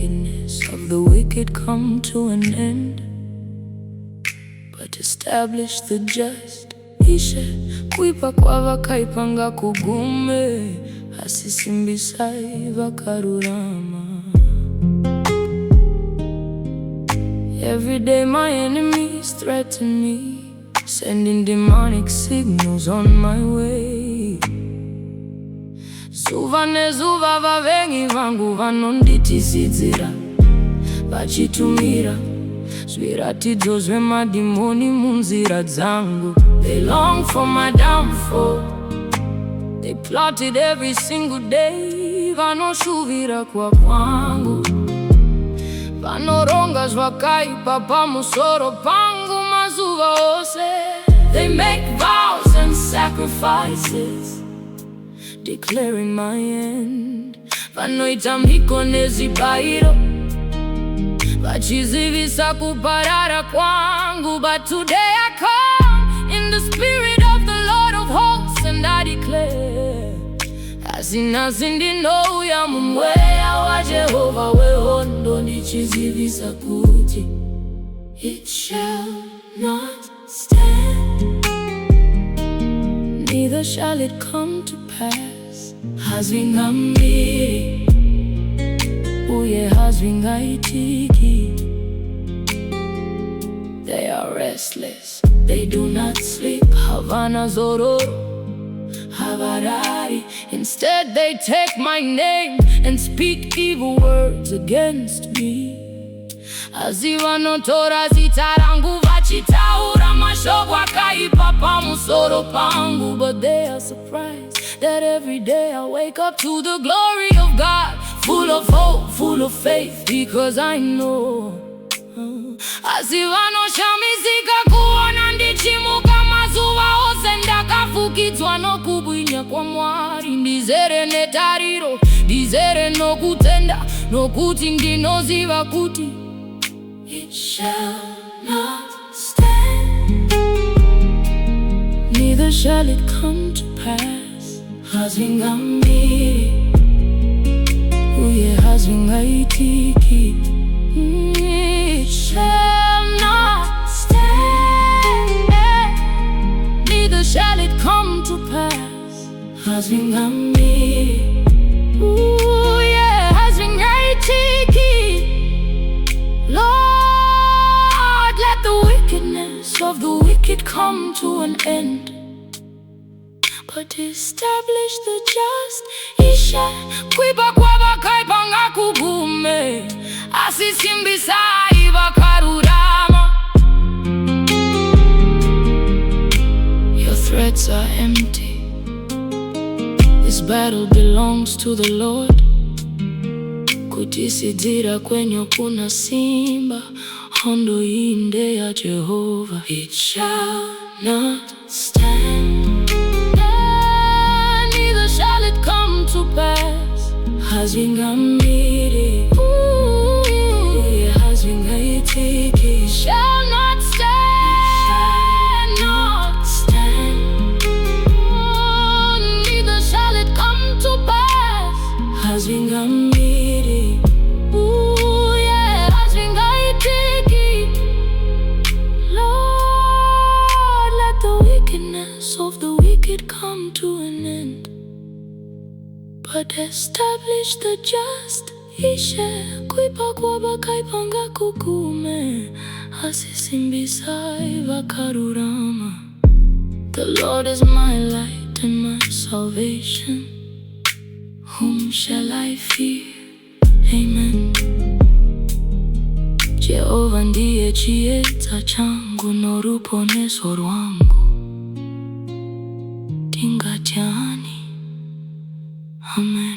wickedness of the wicked come to an end, but establish the just. Ishe kuipa kwa vakaipanga kugume, asisimbisai vakarurama. Every day my enemies threaten me, sending demonic signals on my way. Zuva nezuva vavengi vangu vanonditisidzira, vachitumira zviratidzo zvemadimoni munzira dzangu. They long for my downfall, they plotted every single day. Vanoshuvira kwa kwangu, vanoronga zvakaipa pamusoro pangu mazuva ose. They make vows and sacrifices, declaring my end. Vanoita mhiko nezibairo, vachizivisa kuparara kwangu. But today I come in the spirit of the Lord of hosts, and I declare, asina ndinouya mumweya wa Jehova wehondo, ndichizivisa kuti it shall not stand, neither shall it come to pass. Hazvingamiri Uye Hazvingaitike. They are restless, they do not sleep. Havana zororo, havarari. Instead they take my name and speak evil words against me. Azivanotora zita rangu, vachitaura mashoko akaipa pamusoro pangu. But they are surprised that every day I wake up to the glory of God, full of hope, full of faith, because I know azivanoshamisika kuona ndichimuka mazuva ose ndakafukidzwa nokubwinya kwa Mwari. Ndizere netariro, ndizere nokutenda, nokuti ndinoziva kuti it shall not stand, neither shall it come to pass. Hazvingamiri Uye Hazvingaitike. It shall not stand, neither shall it come to pass. Hazvingamiri Uye Hazvingaitike. Lord, let the wickedness of the wicked come to an end, but establish the just. Ishe kuipa kwa vakaipanga kugume, asisimbisai vakarurama. Your threats are empty, this battle belongs to the Lord. Kutisidzira kwenye kuna simba, hondo inde ya Jehova. It shall not stand, neither shall it come to pass. Hazvingamiri Uye Hazvingaitike. Shall not stand, not stand, neither shall it come to pass. Hazvingamiri Uye Hazvingaitike. Lord, let the wickedness of the wicked come to an end, but establish the just. Ishe kuipa kwa vakaipanga kugume, asisimbisai vakarurama. The Lord is my light and my salvation, whom shall I fear? Amen. Jehova ndiye chiedza changu noruponeso rwangu, tingatiani. Amen.